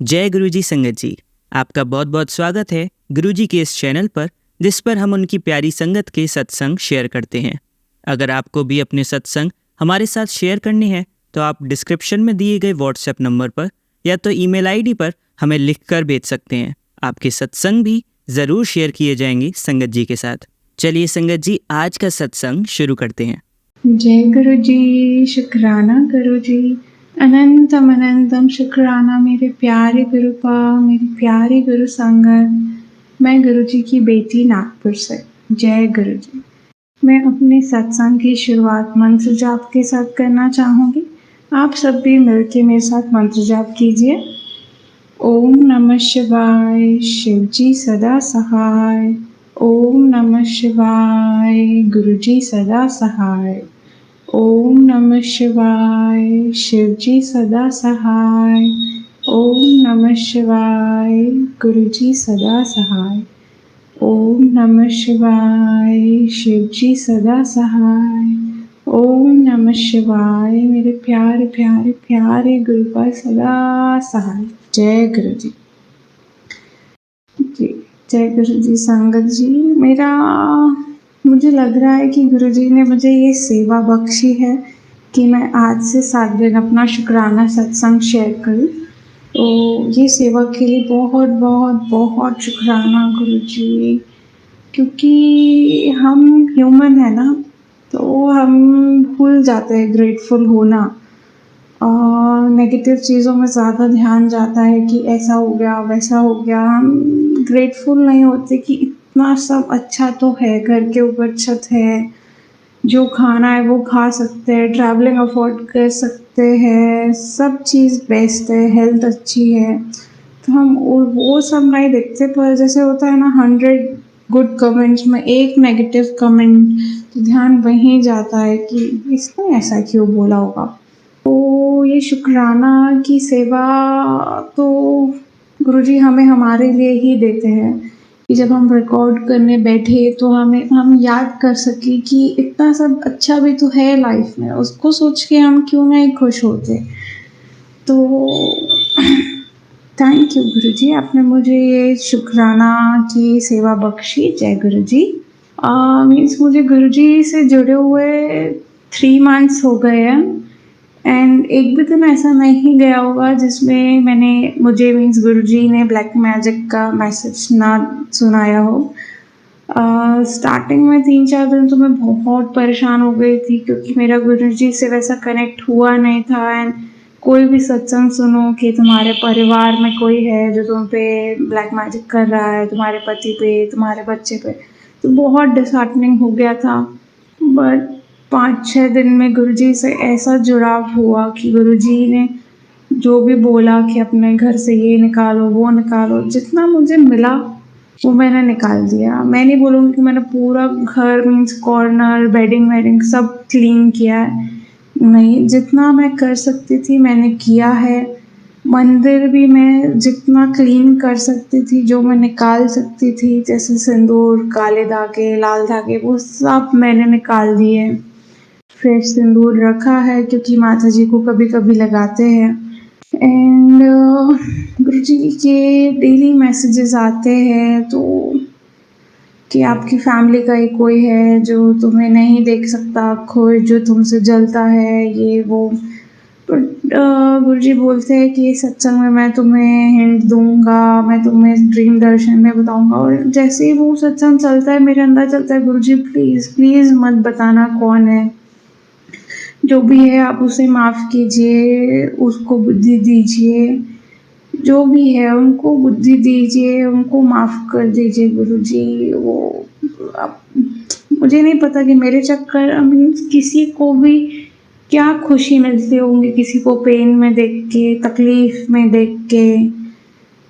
जय गुरुजी संगत जी, आपका बहुत बहुत स्वागत है गुरुजी के इस चैनल पर, जिस पर हम उनकी प्यारी संगत के सत्संग शेयर करते हैं। अगर आपको भी अपने सत्संग हमारे साथ शेयर करने हैं तो आप डिस्क्रिप्शन में दिए गए व्हाट्सएप नंबर पर या तो ईमेल आईडी पर हमें लिखकर भेज सकते हैं। आपके सत्संग भी ज़रूर शेयर किए जाएंगे संगत जी के साथ। चलिए संगत जी, आज का सत्संग शुरू करते हैं। जय गुरु जी, शुक्राना गुरु जी, अनंतम अनंतम शुक्राना मेरे प्यारे गुरु का, मेरी प्यारी गुरु संगत। मैं गुरु जी की बेटी नागपुर से। जय गुरु जी। मैं अपने सत्संग की शुरुआत मंत्र जाप के साथ करना चाहूँगी। आप सब भी मिलके मेरे साथ मंत्र जाप कीजिए। ओम नमः शिवाय, शिव जी सदा सहाय। ओम नमः शिवाय, गुरु जी सदा सहाय। ओम नमः शिवाय, शिव जी सदा सहाय। ओम नमः शिवाय, गुरु जी सदा सहाय। ओम नमः शिवाय, शिव जी सदा सहाय। ओम नमः शिवाय, मेरे प्यारे प्यारे प्यारे गुरु का सदा सहाय। जय गुरु जी। जी जय गुरु जी संगत जी। मुझे लग रहा है कि गुरु जी ने मुझे ये सेवा बख्शी है कि मैं आज से 7 दिन अपना शुक्राना सत्संग शेयर करूं। तो ये सेवा के लिए बहुत बहुत बहुत शुक्राना गुरु जी, क्योंकि हम ह्यूमन है ना, तो हम भूल जाते हैं ग्रेटफुल होना। नेगेटिव चीज़ों में ज़्यादा ध्यान जाता है कि ऐसा हो गया वैसा हो गया। हम ग्रेटफुल नहीं होते कि इतना सब अच्छा तो है, घर के ऊपर छत है, जो खाना है वो खा सकते हैं, ट्रैवलिंग अफोर्ड कर सकते हैं, सब चीज़ बेस्ट है, हेल्थ अच्छी है। तो हम वो सब नहीं देखते, पर जैसे होता है ना 100 गुड कमेंट्स में एक नेगेटिव कमेंट, तो ध्यान वहीं जाता है कि इसने ऐसा क्यों बोला होगा। तो ये शुक्राना की सेवा तो गुरुजी हमें हमारे लिए ही देते हैं कि जब हम रिकॉर्ड करने बैठे तो हम याद कर सके कि इतना सब अच्छा भी तो है लाइफ में, उसको सोच के हम क्यों नहीं खुश होते। तो थैंक यू गुरुजी, आपने मुझे ये शुक्राना की सेवा बख्शी। जय गुरुजी। मीन्स मुझे गुरुजी से जुड़े हुए 3 मंथ्स हो गए हैं, एंड एक भी दिन ऐसा नहीं गया होगा जिसमें मुझे मीन्स गुरुजी ने ब्लैक मैजिक का मैसेज ना सुनाया हो। स्टार्टिंग में 3-4 दिन तो मैं बहुत परेशान हो गई थी, क्योंकि मेरा गुरुजी से वैसा कनेक्ट हुआ नहीं था। एंड कोई भी सत्संग सुनो कि तुम्हारे परिवार में कोई है जो तुम पे ब्लैक मैजिक कर रहा है, तुम्हारे पति पे, तुम्हारे बच्चे पे, तो बहुत डिसहार्टनिंग हो गया था। बट 5-6 दिन में गुरुजी से ऐसा जुड़ाव हुआ कि गुरुजी ने जो भी बोला कि अपने घर से ये निकालो वो निकालो, जितना मुझे मिला वो मैंने निकाल दिया। मैं नहीं बोलूँगी कि मैंने पूरा घर मीन्स कॉर्नर बेडिंग वेडिंग सब क्लीन किया है, नहीं, जितना मैं कर सकती थी मैंने किया है। मंदिर भी मैं जितना क्लीन कर सकती थी, जो मैं निकाल सकती थी, जैसे सिंदूर, काले धागे, लाल धागे, वो सब मैंने निकाल दिए। फ्रेश सिंदूर रखा है क्योंकि माता जी को कभी कभी लगाते हैं। एंड गुरुजी के डेली मैसेजेस आते हैं तो कि आपकी फैमिली का ही कोई है जो तुम्हें नहीं देख सकता, कोई जो तुमसे जलता है, ये वो। बट गुरुजी बोलते हैं कि सत्संग में मैं तुम्हें हिंट दूंगा, मैं तुम्हें ड्रीम दर्शन में बताऊंगा। और जैसे ही वो सत्संग चलता है मेरे अंदर चलता है, गुरुजी प्लीज़ प्लीज़ मत बताना कौन है, जो भी है आप उसे माफ़ कीजिए, उसको बुद्धि दीजिए, जो भी है उनको बुद्धि दीजिए, उनको माफ़ कर दीजिए गुरुजी। वो अब मुझे नहीं पता कि मेरे चक्कर मीन्स किसी को भी क्या खुशी मिलती होंगी, किसी को पेन में देख के, तकलीफ में देख के,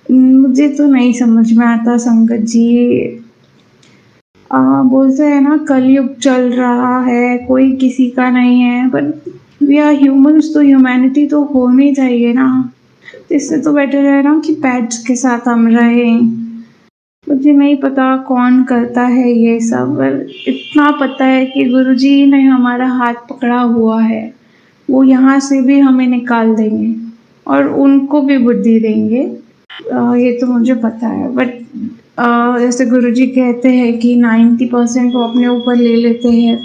मुझे तो नहीं समझ में आता संगत जी। बोलते हैं ना कलयुग चल रहा है, कोई किसी का नहीं है, बट वी आर ह्यूमंस, तो ह्यूमैनिटी तो होनी चाहिए ना। इससे तो बेटर है ना कि पेट्स के साथ हम रहें। मुझे नहीं पता कौन करता है ये सब, पर इतना पता है कि गुरुजी ने हमारा हाथ पकड़ा हुआ है, वो यहाँ से भी हमें निकाल देंगे। और उनको भी बुद्धि देंगे। ये तो मुझे पता है, बट जैसे गुरुजी कहते हैं कि 90% वो अपने ऊपर ले लेते हैं,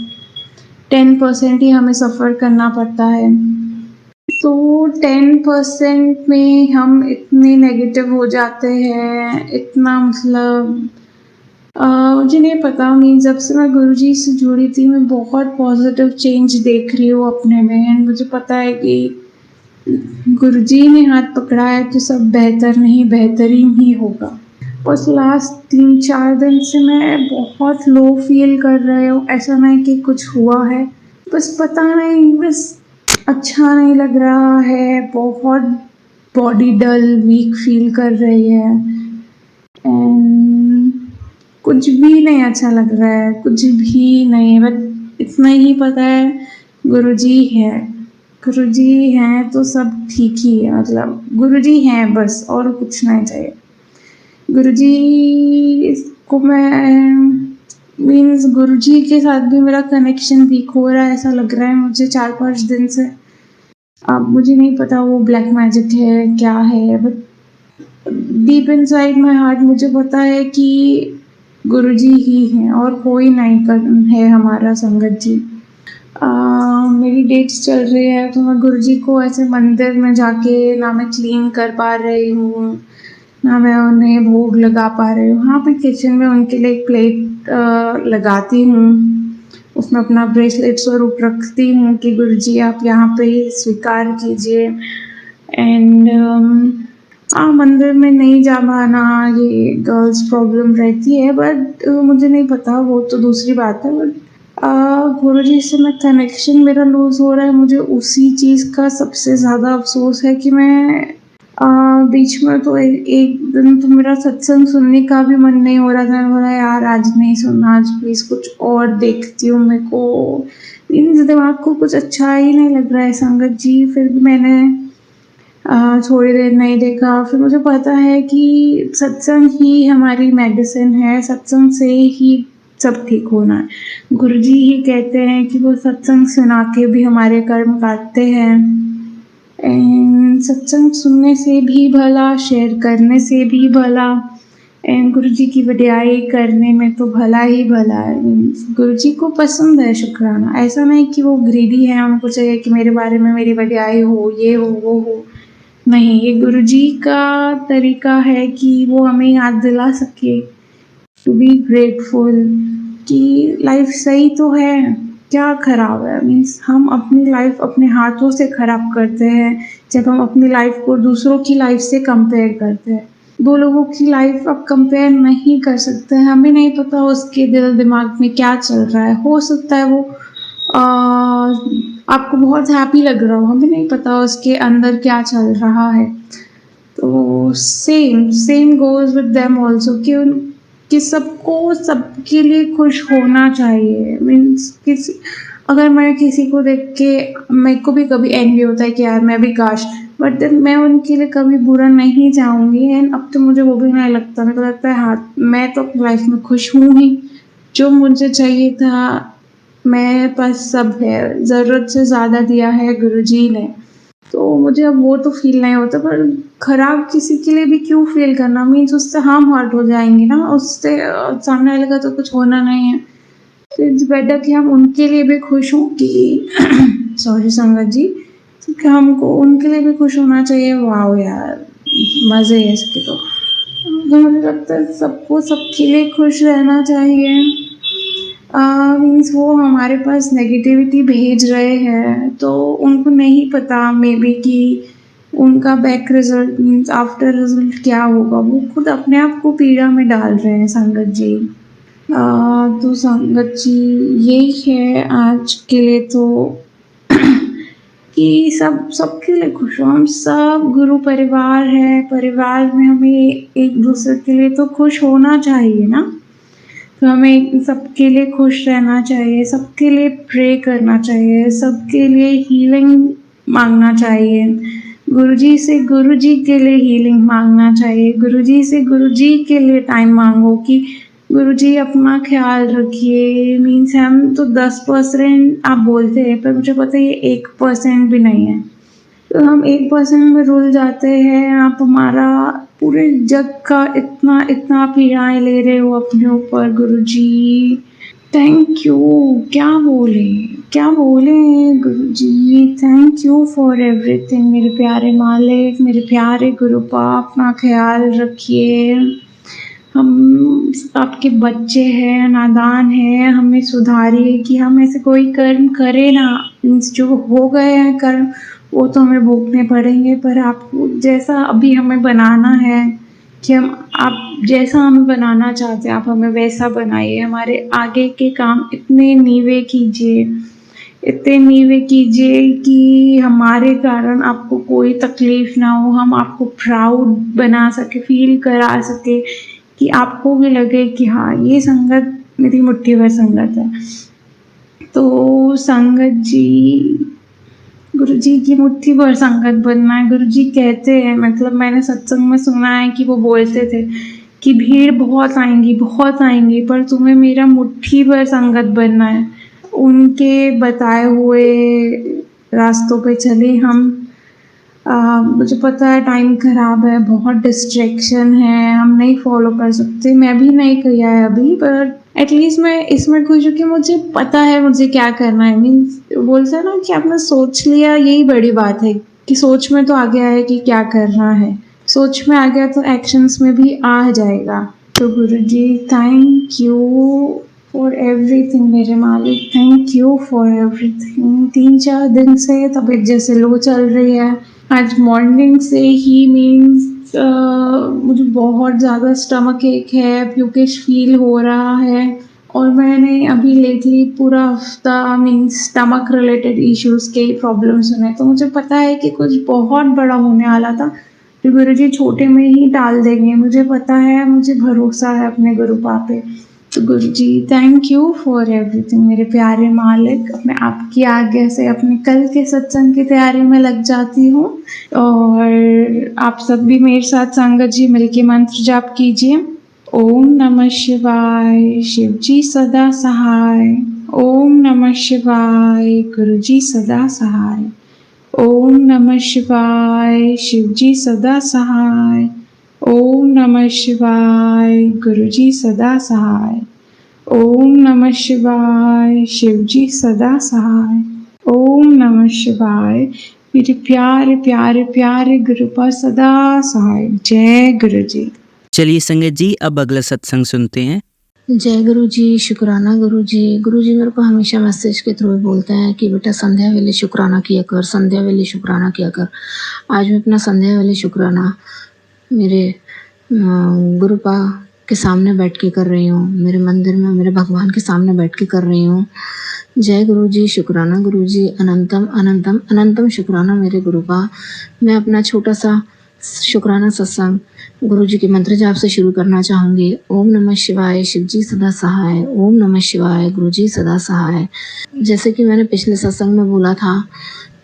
10% ही हमें सफ़र करना पड़ता है। तो 10% में हम इतने नेगेटिव हो जाते हैं, इतना मतलब मुझे नहीं पता। जब से मैं गुरुजी से जुड़ी थी, मैं बहुत पॉजिटिव चेंज देख रही हूँ अपने में, एंड मुझे पता है कि गुरुजी ने हाथ पकड़ा है तो सब बेहतर नहीं बेहतरीन ही होगा। बस लास्ट 3-4 दिन से मैं बहुत लो फील कर रही हूँ। ऐसा नहीं कि कुछ हुआ है, बस पता नहीं, बस अच्छा नहीं लग रहा है। बहुत बॉडी डल वीक फील कर रही है, एंड कुछ भी नहीं अच्छा लग रहा है, कुछ भी नहीं। बट इतना ही पता है गुरुजी है, गुरुजी हैं तो सब ठीक ही है। मतलब गुरुजी हैं बस, और कुछ नहीं चाहिए। गुरुजी को मैं गुरुजी के साथ भी मेरा कनेक्शन वीक हो रहा है, ऐसा लग रहा है मुझे 4-5 दिन से। अब मुझे नहीं पता वो ब्लैक मैजिक है क्या है, but deep inside my heart मुझे पता है कि गुरुजी ही हैं और कोई नहीं है हमारा संगत जी। मेरी डेट्स चल रही है तो मैं गुरुजी को ऐसे मंदिर में जाके ना मैं क्लीन कर पा रही हूँ, ना मैं उन्हें भोग लगा पा रही हूँ। हाँ, मैं किचन में उनके लिए एक प्लेट लगाती हूँ, उसमें अपना ब्रेसलेट स्वरूप रखती हूँ कि गुरुजी आप यहाँ पे स्वीकार कीजिए। एंड मंदिर में नहीं जा पाना ये गर्ल्स प्रॉब्लम रहती है, बट मुझे नहीं पता, वो तो दूसरी बात है। बट गुरुजी से मैं कनेक्शन मेरा लूज़ हो रहा है, मुझे उसी चीज़ का सबसे ज़्यादा अफसोस है कि मैं बीच में तो एक दिन तो मेरा सत्संग सुनने का भी मन नहीं हो रहा था। मैं बोला यार आज नहीं सुनना, आज प्लीज़ कुछ और देखती हूँ। मेरे को इन दिमाग को कुछ अच्छा ही नहीं लग रहा है संगत जी। फिर भी मैंने थोड़ी देर नहीं देखा। फिर मुझे पता है कि सत्संग ही हमारी मेडिसिन है, सत्संग से ही सब ठीक होना है। गुरुजी ही कहते हैं कि वो सत्संग सुना के भी हमारे कर्म काटते हैं, एंड सत्संग सुनने से भी भला, शेयर करने से भी भला, एंड गुरुजी की वडियाई करने में तो भला ही भला है। गुरुजी को पसंद है शुक्राना, ऐसा नहीं कि वो ग्रीडी है, उनको चाहिए कि मेरे बारे में मेरी वडियाई हो, ये हो वो हो। नहीं, ये गुरुजी का तरीका है कि वो हमें याद दिला सके टू बी ग्रेटफुल कि लाइफ सही तो है, क्या खराब है। हम अपनी लाइफ अपने हाथों से खराब करते हैं जब हम अपनी लाइफ को दूसरों की लाइफ से कंपेयर करते हैं। दो लोगों की लाइफ आप कंपेयर नहीं कर सकते, हमें नहीं पता उसके दिल दिमाग में क्या चल रहा है। हो सकता है वो आपको बहुत हैप्पी लग रहा हो, हमें नहीं पता उसके अंदर क्या चल रहा है। तो same goes with them also कि सबको सबके लिए खुश होना चाहिए। किसी अगर मैं किसी को देख के मेरे को भी कभी एनवी होता है कि यार मैं भी काश, बट देन मैं उनके लिए कभी बुरा नहीं चाहूँगी। एंड अब तो मुझे वो भी नहीं लगता, मेरे को लगता है हाँ मैं तो अपनी लाइफ में खुश हूँ ही, जो मुझे चाहिए था मेरे पास सब है, ज़रूरत से ज़्यादा दिया है गुरुजी ने। तो मुझे अब वो तो फील नहीं होता, पर खराब किसी के लिए भी क्यों फील करना, उससे हम हर्ट हो जाएंगे ना, उससे सामने वाले का तो कुछ होना नहीं है। तो इट्स बेटर कि हम उनके लिए भी खुश हों कि सॉरी संगत जी, तो कि हमको उनके लिए भी खुश होना चाहिए। वाह यार मज़े है इसके तो मुझे लगता है सबको सबके लिए खुश रहना चाहिए। वो हमारे पास नेगेटिविटी भेज रहे हैं तो उनको नहीं पता मे बी कि उनका बैक रिजल्ट आफ्टर रिजल्ट क्या होगा। वो खुद अपने आप को पीड़ा में डाल रहे हैं संगत जी। तो संगत जी यही है आज के लिए, तो कि सबके लिए खुश हो। हम सब गुरु परिवार है, परिवार में हमें एक दूसरे के लिए तो खुश होना चाहिए ना। तो हमें सबके लिए खुश रहना चाहिए, सबके लिए प्रे करना चाहिए, सबके लिए हीलिंग मांगना चाहिए। गुरुजी से गुरुजी के लिए हीलिंग मांगना चाहिए, गुरुजी से गुरुजी के लिए टाइम मांगो कि गुरुजी अपना ख्याल रखिए। हम तो 10% आप बोलते हैं, पर मुझे पता है ये 1% भी नहीं है। तो हम एक पर्सन में रुल जाते हैं। आप हमारा पूरे जग का इतना इतना पीड़ाएँ ले रहे हो अपने ऊपर गुरुजी। Thank you. क्या बोले गुरुजी। थैंक यू फॉर एवरीथिंग मेरे प्यारे मालिक, मेरे प्यारे गुरुपा। अपना ख़्याल रखिए। हम आपके बच्चे हैं, नादान हैं, हमें सुधारिए कि हम ऐसे कोई कर्म करें ना। मीन्स जो हो गए हैं कर्म वो तो हमें भोगने पड़ेंगे, पर आपको जैसा अभी हमें बनाना है कि हम आप जैसा हमें बनाना चाहते हैं आप हमें वैसा बनाइए। हमारे आगे के काम इतने नीवे कीजिए कि हमारे कारण आपको कोई तकलीफ़ ना हो। हम आपको प्राउड बना सके, फ़ील करा सके कि आपको भी लगे कि हाँ ये संगत मेरी मुट्ठी भर संगत है। तो संगत जी, गुरुजी की मुट्ठी भर संगत बनना है। गुरुजी कहते हैं, मतलब मैंने सत्संग में सुना है कि वो बोलते थे कि भीड़ बहुत आएंगी पर तुम्हें मेरा मुट्ठी भर संगत बनना है। उनके बताए हुए रास्तों पे चले हम। मुझे पता है टाइम ख़राब है, बहुत डिस्ट्रैक्शन है, हम नहीं फॉलो कर सकते। मैं भी नहीं किया है अभी, पर एटलीस्ट मैं इसमें खुश हूँ कि मुझे पता है मुझे क्या करना है। मीन्स बोलते हैं ना कि आपने सोच लिया, यही बड़ी बात है कि सोच में तो आ गया है कि क्या करना है। सोच में आ गया तो एक्शंस में भी आ जाएगा। तो गुरुजी थैंक यू फॉर एवरीथिंग मेरे मालिक, थैंक यू फॉर एवरीथिंग। 3-4 दिन से तबीयत जैसे लो चल रही है। आज मॉर्निंग से ही मीन्स मुझे बहुत ज़्यादा स्टमक एक है, प्यूकिश फील हो रहा है। और मैंने अभी लेटली पूरा हफ्ता मीन्स स्टमक रिलेटेड इश्यूज़ के प्रॉब्लम सुने, तो मुझे पता है कि कुछ बहुत बड़ा होने वाला था जो गुरुजी छोटे में ही टाल देंगे। मुझे पता है, मुझे भरोसा है अपने गुरुपा पे। तो गुरुजी थैंक यू फॉर एवरीथिंग मेरे प्यारे मालिक। मैं आपकी आज्ञा से अपने कल के सत्संग की तैयारी में लग जाती हूँ और आप सब भी मेरे साथ संगत जी मिलके मंत्र जाप कीजिए। ओम नमः शिवाय, शिव जी सदा सहाय। ओम नमः शिवाय, गुरुजी सदा सहाय। ओम नमः शिवाय, शिव जी सदा सहाय। ओम नमः शिवाय, गुरुजी सदा सहाय। ओम नमः शिवाय, शिव जी सदा सहाय। ओम नमः शिवाय, मेरे प्यारे प्यारे प्यारे गुरुपा सदा सहाय। जय गुरुजी। चलिए संगत जी, अब अगला सत्संग सुनते हैं। जय गुरु जी, शुक्राना गुरु जी। गुरु जी मेरे को हमेशा मैसेज के थ्रू बोलते हैं कि बेटा संध्या वेले शुक्राना किया कर, संध्या वेले शुक्राना किया कर। आज मैं अपना संध्या वेले शुक्राना मेरे गुरुपा के सामने बैठ के कर रही हूँ, मेरे मंदिर में मेरे भगवान के सामने बैठ के कर रही हूँ। जय गुरु जी, शुक्राना गुरु जी। अनंतम अनंतम अनंतम शुक्राना मेरे गुरुपा। मैं अपना छोटा सा शुक्राना सत्संग गुरु जी के मंत्र जाप से शुरू करना चाहूँगी। ओम नमः शिवाय, शिव जी सदा सहाय। ओम नमः शिवाय, गुरु जी सदा सहाय। जैसे कि मैंने पिछले सत्संग में बोला था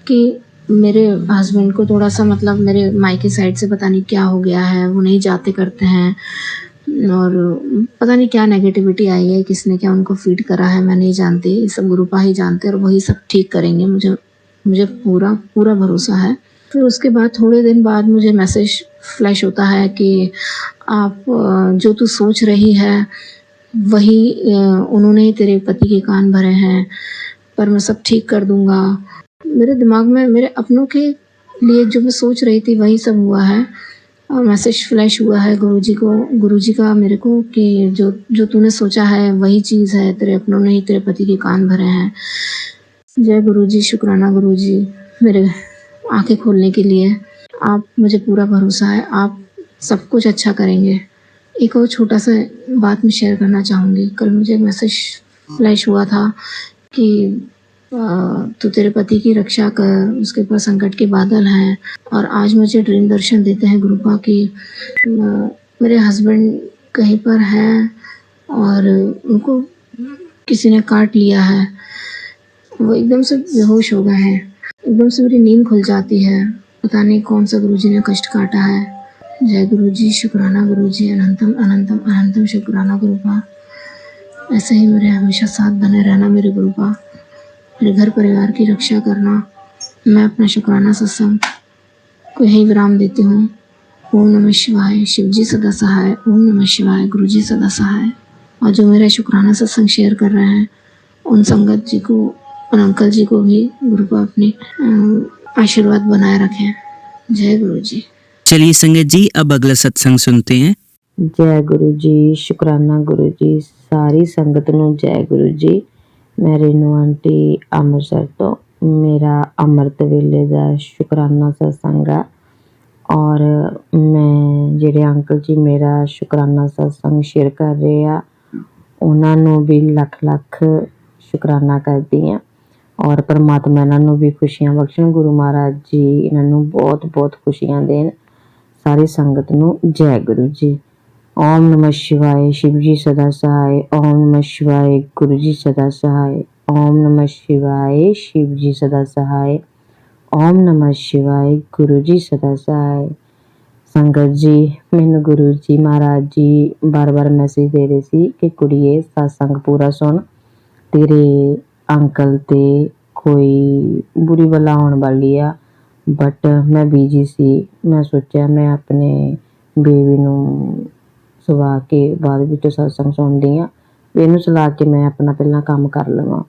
कि मेरे हस्बैंड को थोड़ा सा मतलब मेरे मायके साइड से पता नहीं क्या हो गया है, वो नहीं जाते करते हैं और पता नहीं क्या नेगेटिविटी आई है, किसने क्या उनको फीड करा है, मैं नहीं जानती। ये सब गुरुपा ही जानते हैं और वही सब ठीक करेंगे, मुझे पूरा पूरा भरोसा है। फिर उसके बाद थोड़े दिन बाद मुझे मैसेज फ्लैश होता है कि आप जो तू सोच रही है वही उन्होंने ही तेरे पति के कान भरे हैं, पर मैं सब ठीक कर दूंगा। मेरे दिमाग में मेरे अपनों के लिए जो मैं सोच रही थी वही सब हुआ है और मैसेज फ्लैश हुआ है गुरुजी का मेरे को कि जो तूने सोचा है वही चीज़ है, तेरे अपनों ने ही तेरे पति के कान भरे हैं। जय गुरुजी, शुक्राना गुरुजी मेरे आंखें खोलने के लिए। आप मुझे पूरा भरोसा है, आप सब कुछ अच्छा करेंगे। एक और छोटा सा बात मैं शेयर करना चाहूँगी। कल मुझे मैसेज फ्लैश हुआ था कि तू तेरे पति की रक्षा कर, उसके ऊपर संकट के बादल हैं। और आज मुझे ड्रीम दर्शन देते हैं गुरुपा की मेरे हस्बैंड कहीं पर हैं और उनको किसी ने काट लिया है, वो एकदम से बेहोश हो गए हैं। एकदम से मेरी नींद खुल जाती है, पता नहीं कौन सा गुरुजी ने कष्ट काटा है। जय गुरुजी, शुक्राना गुरुजी। अनंतम अनंतम अनंतम शुक्राना गुरुपा। ऐसे ही मेरे हमेशा साथ बने रहना मेरे गुरुपा, मेरे घर परिवार की रक्षा करना। मैं अपना शुक्राना सत्संग को यही विराम देती हूँ। ओम नमः शिवाय, शिव जी सदा सहाय। ओम नमः शिवाय, गुरु जी सदा सहाय। और जो मेरा शुक्राना सत्संग शेयर कर रहे हैं उन संगत जी को, उन अंकल जी को भी गुरु को अपने आशीर्वाद बनाए रखें। जय गुरु जी। चलिए संगत जी, अब अगला सत्संग सुनते हैं। जय गुरु जी, शुकराना गुरु जी, सारी संगत नूं जय गुरु जी। मैं रेनू आंटी ਅੰਮ੍ਰਿਤਸਰ ਤੋਂ, मेरा अमृत वेले ਦਾ शुकराना सत्संग आ। और मैं ਜਿਹੜੇ अंकल जी मेरा शुकराना सत्संग शेयर कर रहे आ ਉਹਨਾਂ ਨੂੰ ਵੀ ਲੱਖ ਲੱਖ ਸ਼ੁਕਰਾਨਾ ਕਰਦੀ ਹਾਂ। ਔਰ ਪਰਮਾਤਮਾ ਇਹਨਾਂ ਨੂੰ ਵੀ ਖੁਸ਼ੀਆਂ ਬਖਸ਼ਣ, ਗੁਰੂ ਮਹਾਰਾਜ ਜੀ ਇਹਨਾਂ ਨੂੰ ਬਹੁਤ ਬਹੁਤ ਖੁਸ਼ੀਆਂ ਦੇਣ। ਸਾਰੀ ਸੰਗਤ ਨੂੰ ਜੈ ਗੁਰੂ ਜੀ। ओम नमः शिवाय, शिव जी सदा सहाय। ओम नमः शिवाय, गुरु जी सदा सहाय। ओम नमः शिवाय, शिव जी सदा सहाय। ओम नमः शिवाय, गुरु जी सदा सहाय। संगत जी, मैनू गुरु जी महाराज जी बार बार मैसेज दे रहे सी कि कुड़िए सत्संग पूरा सुन, तेरे अंकल ते कोई बुरी बला आने वाली आ। बट मैं बिजी सी, मैं सोचा मैं अपने बेबी नू सुवा के बाद विच सत्संग सुनदी हाँ। इनू सुला के मैं अपना पहला काम कर लवां।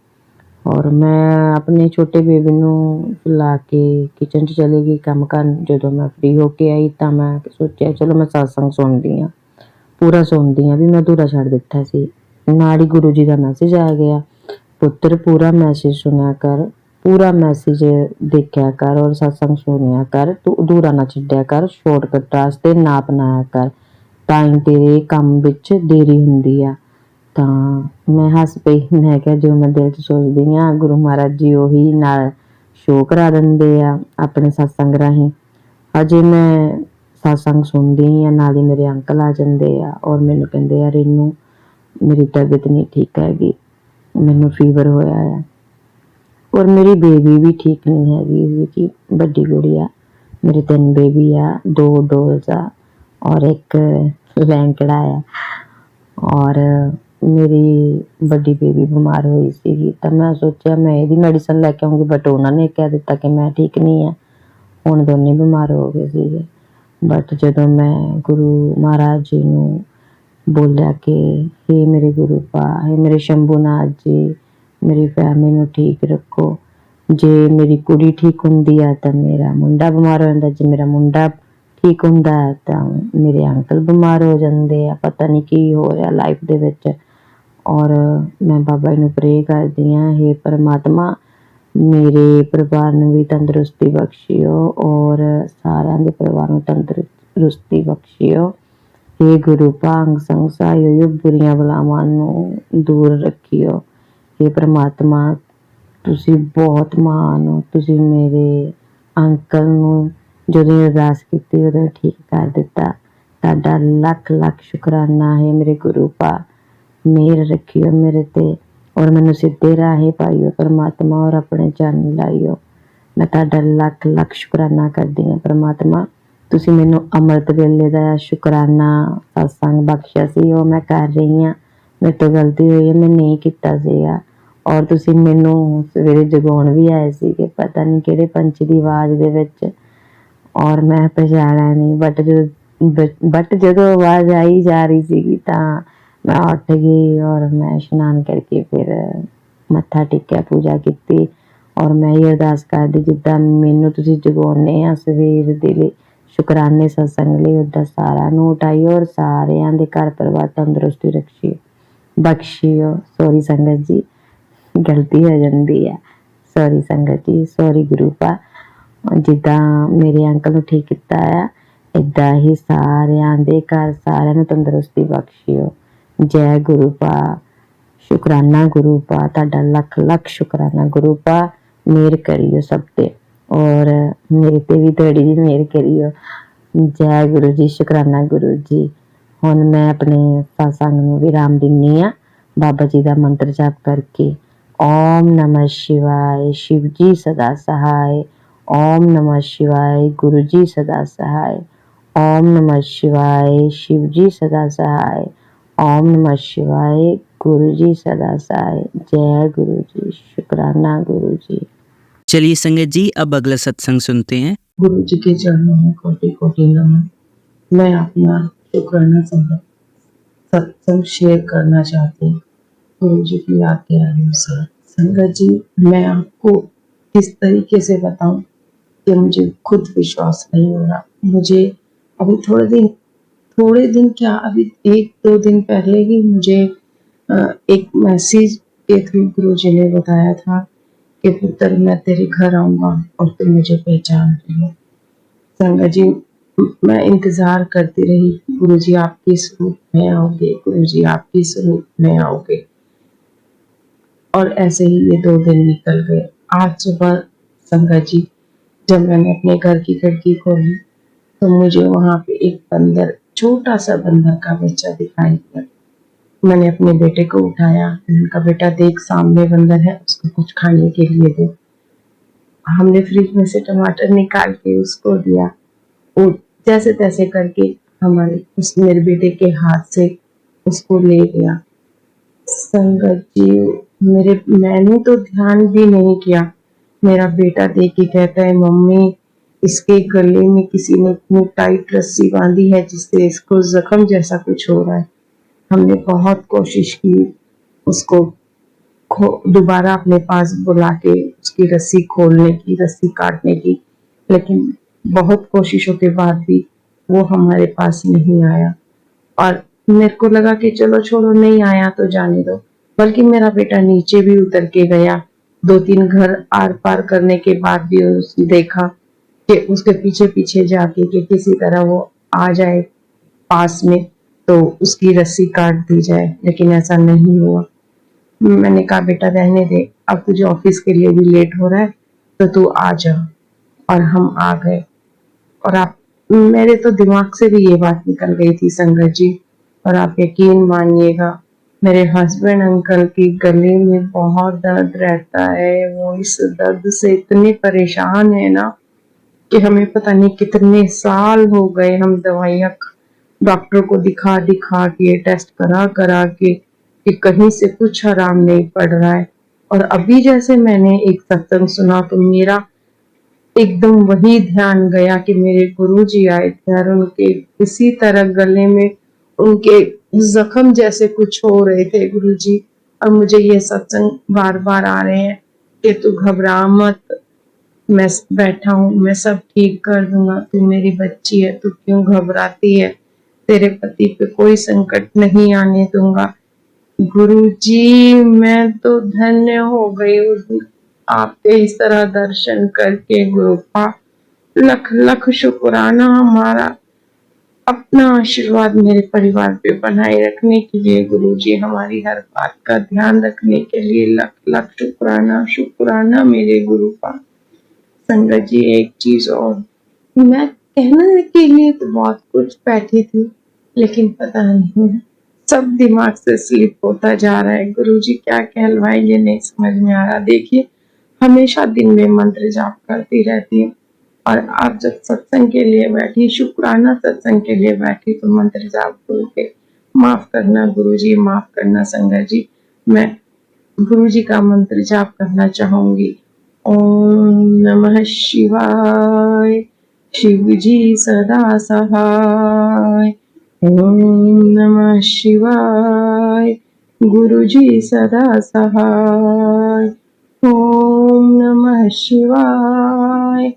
और मैं अपने छोटे बेबी नू सुला के किचन च चली गई काम करन। जदों मैं फ्री होके आई तां मैं सोचा चलो मैं सत्संग सुनदी हाँ, पूरा सुनदी हाँ, भी मैं अधूरा छड्ड दित्ता सी। नाल ही गुरु जी दा मैसेज आ गया, पुत्तर पूरा मैसेज सुनिया कर, पूरा मैसेज देखिया कर और सत्संग सुनिया कर, तू अधूरा ना छड्डिया कर, शॉर्टकट रास्ते ना अपनाया कर, ਤਾਂ ਹੀ ਤੇਰੇ ਕੰਮ ਵਿੱਚ ਦੇਰੀ ਹੁੰਦੀ ਆ। ਤਾਂ ਮੈਂ ਹੱਸ ਪਈ। ਮੈਂ ਕਿਹਾ ਜੋ ਮੈਂ ਦਿਲ 'ਚ ਸੋਚਦੀ ਹਾਂ ਗੁਰੂ ਮਹਾਰਾਜ ਜੀ ਉਹੀ ਨਾਲ ਸ਼ੋਅ ਕਰਾ ਦਿੰਦੇ ਆ ਆਪਣੇ ਸਤਸੰਗ ਰਾਹੀਂ। ਅਜੇ ਮੈਂ ਸਤਸੰਗ ਸੁਣਦੀ ਹਾਂ ਨਾਲ ਹੀ ਮੇਰੇ ਅੰਕਲ ਆ ਜਾਂਦੇ ਆ ਔਰ ਮੈਨੂੰ ਕਹਿੰਦੇ ਆ ਰੀਨੂ ਮੇਰੀ ਤਬੀਅਤ ਨਹੀਂ ਠੀਕ ਹੈਗੀ, ਮੈਨੂੰ ਫੀਵਰ ਹੋਇਆ ਆ। ਔਰ ਮੇਰੀ ਬੇਬੀ ਵੀ ਠੀਕ ਨਹੀਂ ਹੈਗੀ ਜੀ, ਵੱਡੀ ਗੁੜੀਆ। ਮੇਰੇ 3 ਬੇਬੀ ਆ, 2 ਡੋਲਸ ਆ और एक लैंकड़ा है। और मेरी बड़ी बेबी बीमार हुई सी तो मैं सोचा मैं यदी मैडिसन लैके आऊँगी, बट उन्होंने कह दिता कि मैं ठीक नहीं है। हुण दोनों बीमार हो गए थे। बट जदों मैं गुरु महाराज जी नूं बोलिया कि हे मेरे गुरु पा, हे मेरे शंभूनाथ जी, मेरी फैमिली नूं ठीक रखो। जे मेरी कुड़ी ठीक हुंदी है तो मेरा मुंडा बीमार हो जांदा, जे मेरा मुंडा ठीक हुंदा है तो मेरे अंकल बीमार हो जाते हैं। पता नहीं की हो रहा लाइफ दे विच। और मैं बाबा जी नूं प्रे करदी हाँ, हे परमात्मा मेरे परिवार नूं भी तंदुरुस्ती बख्शियो और सारिआं दे परिवार नूं तंदुरुस्ती बख्शियो। हे गुरु भांग संग सहाइयो, बुरियां बलावां नूं दूर रखियो। हे परमात्मा तुसी बहुत महान हो, तुसी मेरे अंकल नूं ਜਦੋਂ ਅਰਦਾਸ ਕੀਤੀ ਉਦੋਂ ਠੀਕ ਕਰ ਦਿੱਤਾ। ਤੁਹਾਡਾ ਲੱਖ ਲੱਖ ਸ਼ੁਕਰਾਨਾ ਹੈ ਮੇਰੇ ਗੁਰੂ ਪਾ। ਮਿਹਰ ਰੱਖਿਓ ਮੇਰੇ ਤੇ ਔਰ ਮੈਨੂੰ ਸਿੱਧੇ ਰਾਹੇ ਪਾਈਓ ਪਰਮਾਤਮਾ ਔਰ ਆਪਣੇ ਚਰਨ ਲਾਈਓ। ਮੈਂ ਤੁਹਾਡਾ ਲੱਖ ਲੱਖ ਸ਼ੁਕਰਾਨਾ ਕਰਦੀ ਹਾਂ ਪਰਮਾਤਮਾ। ਤੁਸੀਂ ਮੈਨੂੰ ਅੰਮ੍ਰਿਤ ਵੇਲੇ ਦਾ ਸ਼ੁਕਰਾਨਾ ਸਤਸੰਗ ਬਖਸ਼ਿਆ ਸੀ, ਉਹ ਮੈਂ ਕਰ ਰਹੀ ਹਾਂ। ਮੇਰੇ ਤੋਂ ਗਲਤੀ ਹੋਈ ਹੈ, ਮੈਂ ਨਹੀਂ ਕੀਤਾ ਸੀਗਾ। ਔਰ ਤੁਸੀਂ ਮੈਨੂੰ ਸਵੇਰੇ ਜਗਾਉਣ ਵੀ ਆਏ ਸੀਗੇ, ਪਤਾ ਨਹੀਂ ਕਿਹੜੇ ਪੰਛੀ ਦੀ ਆਵਾਜ਼ ਦੇ ਵਿੱਚ। और मैं पछाणा नहीं, बट जो आवाज़ आई जा रही सी तो मैं उठ गई और मैं इशनान करके फिर मत्था टेकिया, पूजा की। और मैं ये अरदास करदी जिद्दां मैनूं तुसीं जगाउने आ सवेर दे लई शुकराने सत्संग लई, उद्दां सारिआं नूं उठाइओ और सारिआं दे घर परिवार तंदुरुस्ती बख्शिओ। सॉरी संगत जी, गलती हो जाती है। सॉरी संगत जी, सॉरी गुरु पा। जिद्दां मेरे अंकल नूं ठीक कीता आ, इदां ही सारिआं दे घर सारिआं नूं तंदुरुस्ती बख्शिओ। जय गुरु पा, शुकराना गुरु पा, तुहाडा लख लख शुकराना गुरु पा। मेहर करियो सब ते और मेरे ते भी थोड़ी जी मेहर करियो। जय गुरु जी, शुकराना गुरु जी। हुण मैं अपने सत्संग नूं विराम दिन्नी आ बाबा जी दा मंत्र जाप करके। ओम नमः शिवाय, शिव जी सदा सहाय। ओम नमः शिवाय, गुरु जी सदा सहाय। ओम नमः शिवाय, शिव जी सदा सहाय। ओम नमः शिवाय, गुरु जी सदा सहाय। जय गुरु जी, शुकराना गुरु जी। चलिए संगत जी, अब अगला सत्संग सुनते हैं। गुरु जी के चरणों में कोटि कोटि नमन। मैं अपना शुक्राना सत्संग शेयर करना चाहती हूँ गुरु जी की आज्ञा अनुसार। संगत जी, मैं आपको किस तरीके से बताऊं कि मुझे खुद विश्वास नहीं हो रहा। मुझे अभी थोड़े दिन क्या, अभी 1-2 दिन पहले ही मुझे एक मैसेज के थ्रू गुरु जी ने बताया था कि पुत्र, मैं तेरे घर आऊंगा और तू मुझे पहचान रही। संगत जी, मैं इंतजार करती रही, गुरुजी आप किस रूप में आओगे, गुरुजी आप किस रूप में आओगे। और ऐसे ही ये 2 दिन निकल गए। आज सुबह संगत जी, जब मैंने अपने घर की खिड़की खोली तो मुझे वहां पे एक बंदर, छोटा सा बंदर का बच्चा दिखाई दिया। मैंने अपने बेटे को उठाया, उनका बेटा देख सामने बंदर है, उसको कुछ खाने के लिए दो। हमने फ्रिज में से टमाटर निकाल के उसको दिया। वो जैसे तैसे करके मेरे बेटे के हाथ से उसको ले गया। संगत जी, मैंने तो ध्यान भी नहीं किया। मेरा बेटा देख के कहता है, मम्मी इसके गले में किसी ने इतनी टाइट रस्सी बांधी है जिससे इसको जख्म जैसा कुछ हो रहा है। हमने बहुत कोशिश की उसको दोबारा अपने पास बुला के उसकी रस्सी खोलने की, रस्सी काटने की, लेकिन बहुत कोशिशों के बाद भी वो हमारे पास नहीं आया। और मेरे को लगा कि चलो छोड़ो, नहीं आया तो जाने दो। बल्कि मेरा बेटा नीचे भी उतर के गया। 2-3 घर आर पार करने के बाद भी उसने देखा कि उसके पीछे पीछे जाके कि किसी तरह वो आ जाए पास में तो उसकी रस्सी काट दी जाए, लेकिन ऐसा नहीं हुआ। मैंने कहा, बेटा रहने दे, अब तुझे ऑफिस के लिए भी लेट हो रहा है तो तू आ जा। और हम आ गए। और मेरे तो दिमाग से भी ये बात निकल गई थी संगत जी। और आप यकीन मानिएगा, मेरे हस्बैंड अंकल की गले में बहुत दर्द रहता है। वो इस दर्द से इतने परेशान है ना कि हमें पता नहीं कितने साल हो गए। हम दवाइयाँ डॉक्टर को दिखा दिखा के, टेस्ट करा करा के, कि कहीं से कुछ आराम नहीं पड़ रहा है। और अभी जैसे मैंने एक सत्संग सुना तो मेरा एकदम वही ध्यान गया कि मेरे गुरुजी आए थे और उनके इसी तरह गले में उनके जख्म जैसे कुछ हो रहे थे गुरुजी। और मुझे ये सत्संग बार बार आ रहे हैं कि तू घबरा मत, मैं बैठा हूँ, मैं सब ठीक कर दूंगा, तू मेरी बच्ची है, तू क्यों घबराती है, तेरे पति पे कोई संकट नहीं आने दूंगा। गुरुजी, मैं तो धन्य हो गई उस आपके इस तरह दर्शन करके। गुरुपा लख लख शुक्राना, हमारा अपना आशीर्वाद मेरे परिवार पे बनाए रखने के लिए, गुरुजी हमारी हर बात का ध्यान रखने के लिए लख लख शुक्राना शुक्राना मेरे गुरुपा। संगत जी, एक चीज और, मैं कहने के लिए तो बहुत कुछ बैठी थी, लेकिन पता नहीं सब दिमाग से स्लिप होता जा रहा है। गुरुजी क्या कहलवाएंगे नहीं समझ में आ रहा। देखिए, हमेशा दिन में मंत्र जाप करती रहती हूँ और आप जब सत्संग के लिए बैठी, शुक्राना सत्संग के लिए बैठी, तो मंत्र जाप बोल के माफ करना गुरुजी, माफ करना संगत जी। मैं गुरुजी का मंत्र जाप करना चाहूंगी। ओम नमः शिवाय, शिव जी सदा सहाय। ओम नमः शिवाय, गुरुजी सदा सहाय। ओम नमः शिवाय,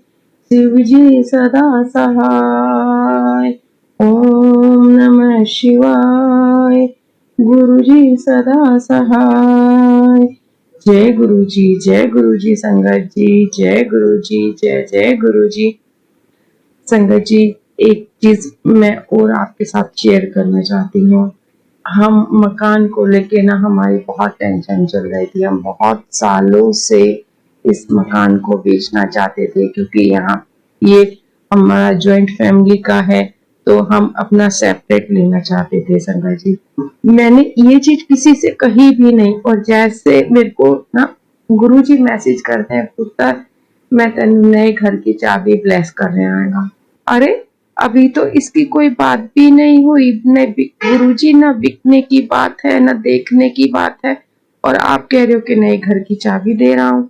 शिव जी सदा सहाय। ओम नमः शिवाय, गुरुजी सदा सहाय। जय गुरुजी संगत जी, जय गुरुजी, जय जय गुरुजी। संगत जी, एक चीज मैं और आपके साथ शेयर करना चाहती हूँ। हम मकान को लेके ना, हमारी बहुत टेंशन चल रही थी। हम बहुत सालों से इस मकान को बेचना चाहते थे, क्योंकि यहाँ ये हमारा जॉइंट फैमिली का है, तो हम अपना सेपरेट लेना चाहते थे। संगत जी, मैंने ये चीज किसी से कही भी नहीं। और जैसे मेरे को ना गुरुजी मैसेज करते हैं, पुत्र मैं तेन नए घर की चाबी ब्लेस कर रहा हूँ। अरे अभी तो इसकी कोई बात भी नहीं हुई, न गुरुजी ना बिकने की बात है, न देखने की बात है, और आप कह रहे हो कि नए घर की चाबी दे रहा हूँ।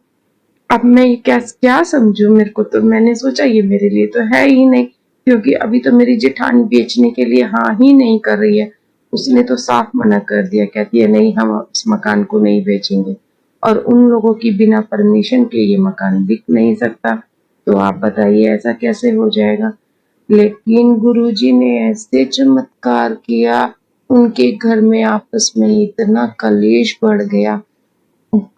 अब मैं ये क्या समझूं? मेरे को तो मैंने सोचा ये मेरे लिए तो है ही नहीं, क्योंकि अभी तो मेरी जेठानी बेचने के लिए हाँ ही नहीं कर रही है। उसने तो साफ मना कर दिया, कहती है नहीं हम इस मकान को नहीं बेचेंगे, और उन लोगों की बिना परमिशन के ये मकान बिक नहीं सकता। तो आप बताइए ऐसा कैसे हो जाएगा? लेकिन गुरुजी ने ऐसे चमत्कार किया, उनके घर में आपस में इतना कलेश बढ़ गया।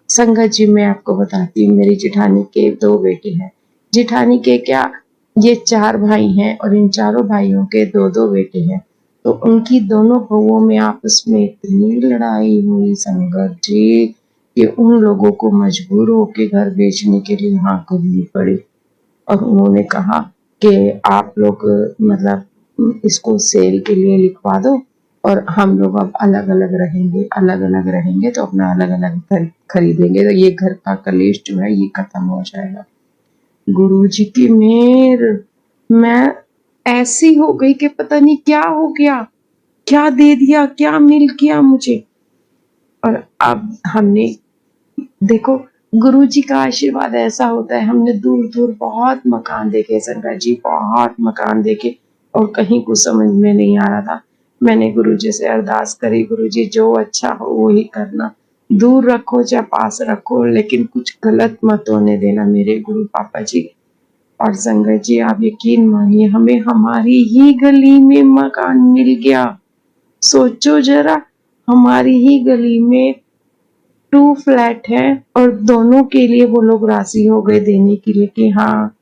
संगत जी, मैं आपको बताती हूँ, मेरी जेठानी के 2 बेटे हैं। जेठानी के क्या, ये 4 भाई हैं और इन चारों भाइयों के 2-2 बेटे हैं। तो उनकी दोनों बहुओं में आपस में इतनी लड़ाई हुई संगत जी, कि उन लोगों को मजबूर होके घर बेचने के लिए हाँ करनी पड़ी। और उन्होंने कहा कि आप लोग मतलब इसको सेल के लिए लिखवा दो, और हम लोग अब अलग अलग रहेंगे तो अपना अलग अलग खरीदेंगे, तो ये घर का कलेश जो है ये खत्म हो जाएगा। गुरुजी की मेहर, मैं ऐसी हो गई कि पता नहीं क्या हो गया, क्या दे दिया, क्या मिल गया मुझे। और अब हमने देखो, गुरुजी का आशीर्वाद ऐसा होता है, हमने दूर दूर बहुत मकान देखे संगत जी, बहुत मकान देखे, और कहीं कुछ समझ में नहीं आ रहा था। मैंने गुरुजी से अरदास करी, गुरुजी जो अच्छा हो वो ही करना, दूर रखो चाहे पास रखो, लेकिन कुछ गलत मत होने देना मेरे गुरु पापा जी। और संगत जी आप यकीन मानिए, हमें हमारी ही गली में मकान मिल गया। सोचो जरा, हमारी ही गली में 2 फ्लैट है, और दोनों के लिए वो लोग राजी हो गए देने के लिए कि हाँ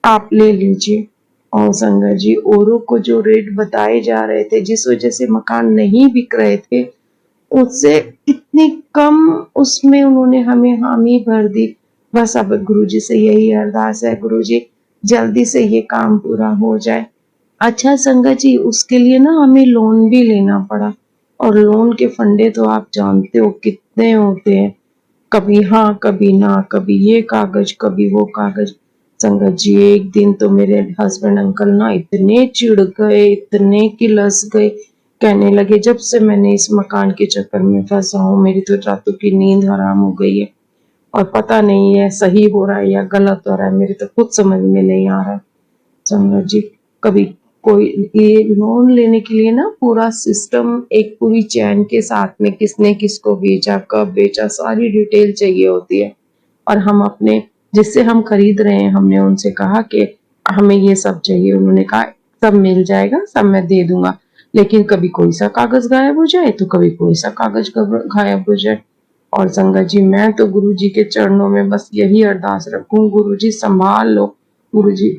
आप ले लीजिए। और संगत जी, औरों को जो रेट बताए जा रहे थे, जिस वजह से मकान नहीं बिक रहे थे, उससे कितनी कम उसमें उन्होंने हमें हामी भर दी। बस अब गुरुजी से यही अरदास है, गुरुजी जल्दी से ये काम पूरा हो जाए। अच्छा संगत जी, उसके लिए ना हमें लोन भी लेना पड़ा, और लोन के फंडे तो आप जानते हो कितने होते हैं, कभी हाँ कभी ना, कभी ये कागज कभी वो कागज। संगत जी, एक दिन तो मेरे हस्बैंड अंकल ना इतने चिढ़ गए, इतने किलस गए, कहने लगे जब से मैंने इस मकान के चक्कर में फंसा हूँ, मेरी तो रातों की नींद हराम हो गई है, और पता नहीं है सही हो रहा है या गलत हो रहा है, मेरे तो कुछ समझ में नहीं आ रहा। संगत जी, कभी कोई ये लोन लेने के लिए ना पूरा सिस्टम, एक पूरी चैन के साथ में किसने किसको बेचा, कब बेचा, सारी डिटेल चाहिए होती है। और हम अपने जिससे हम खरीद रहे हैं, हमने उनसे कहा कि हमें ये सब चाहिए, उन्होंने कहा सब मिल जाएगा, सब मैं दे दूंगा, लेकिन कभी कोई सा कागज गायब हो जाए तो कभी कोई सा कागज गायब हो जाए। और संगत जी, मैं तो गुरु जी के चरणों में बस यही अरदास रखूं, गुरु जी संभाल लो, गुरु जी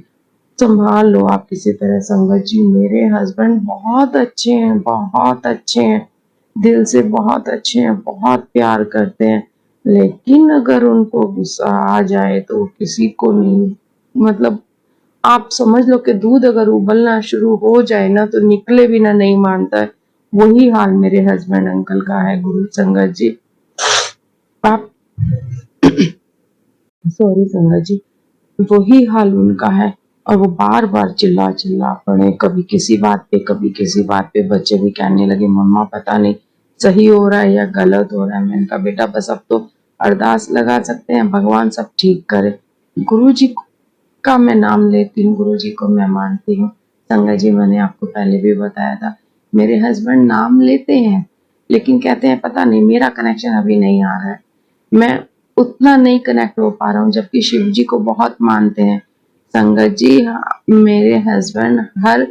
संभाल लो आप किसी तरह। संगत जी, मेरे हस्बैंड बहुत अच्छे हैं, बहुत अच्छे हैं, दिल से बहुत अच्छे हैं, बहुत प्यार करते हैं, लेकिन अगर उनको गुस्सा आ जाए तो किसी को नहीं, मतलब आप समझ लो कि दूध अगर उबलना शुरू हो जाए ना तो निकले बिना नहीं मानता है। वही हाल मेरे हस्बैंड अंकल का है गुरु संगत जी। आप सॉरी संगत जी, वही हाल उनका है, और वो बार बार चिल्ला चिल्ला पड़े, कभी किसी बात पे कभी किसी बात पे। बच्चे भी कहने लगे मम्मा पता नहीं सही हो रहा है या गलत हो रहा है। मैंने कहा बेटा बस अब तो अरदास लगा सकते हैं, भगवान सब ठीक करे। गुरु जी का मैं नाम लेती हूँ, गुरु जी को मैं मानती हूँ। संगत जी, मैंने आपको पहले भी बताया था, मेरे हस्बैंड नाम लेते हैं लेकिन कहते हैं पता नहीं मेरा कनेक्शन अभी नहीं आ रहा है, मैं उतना नहीं कनेक्ट हो पा रहा हूँ, जबकि शिव जी को बहुत मानते हैं। संगत जी, मेरे हस्बैंड हर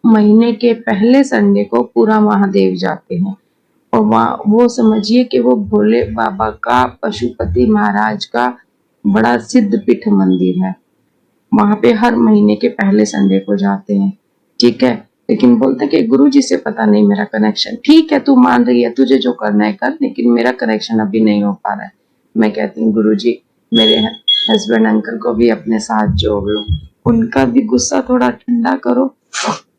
महीने के पहले संडे को पूरा महादेव जाते हैं, और वो समझिए कि वो भोले बाबा का, पशुपति महाराज का बड़ा सिद्ध पीठ मंदिर है, वहां पे हर महीने के पहले संडे को जाते हैं। ठीक है, लेकिन बोलते हैं कि गुरुजी से पता नहीं मेरा कनेक्शन, ठीक है तू मान रही है, तुझे जो करना है कर, लेकिन मेरा कनेक्शन अभी नहीं हो पा रहा है। मैं कहती हूँ गुरुजी मेरे हस्बैंड अंकल को भी अपने साथ जोड़ लो, उनका भी गुस्सा थोड़ा ठंडा करो,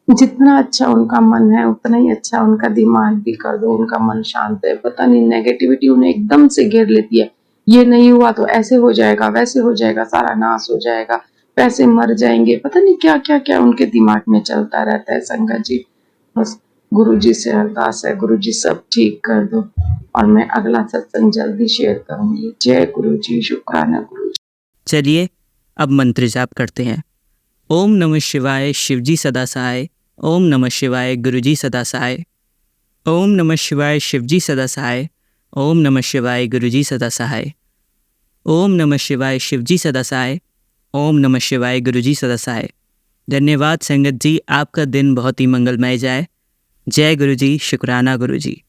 जितना अच्छा उनका मन है उतना ही अच्छा उनका दिमाग भी कर दो, उनका मन शांत है। पता नहीं नेगेटिविटी उन्हें एकदम से घेर लेती है, ये नहीं हुआ तो ऐसे हो जाएगा, वैसे हो जाएगा, सारा नाश हो जाएगा, पैसे मर जाएंगे, पता नहीं क्या क्या क्या उनके दिमाग में चलता रहता है। संगत जी, बस गुरुजी से अरदास है, गुरुजी सब ठीक कर दो। और मैं अगला सत्संग जल्दी शेयर करूंगी। जय गुरु जी, शुक्राना गुरु जी। चलिए अब मंत्र जाप करते हैं। ओम नमः शिवाय शिवजी सदा सहाय। ओम नमः शिवाय गुरुजी सदा सहाय। ओम नमः शिवाय शिवजी सदा सहाय। ओम नमः शिवाय गुरुजी सदा सहाय। ओम नमः शिवाय शिवजी सदा सहाय। ओम नमः शिवाय गुरुजी सदा सहाय। धन्यवाद संगत जी, आपका दिन बहुत ही मंगलमय जाए। जय गुरुजी, शुक्राना गुरुजी।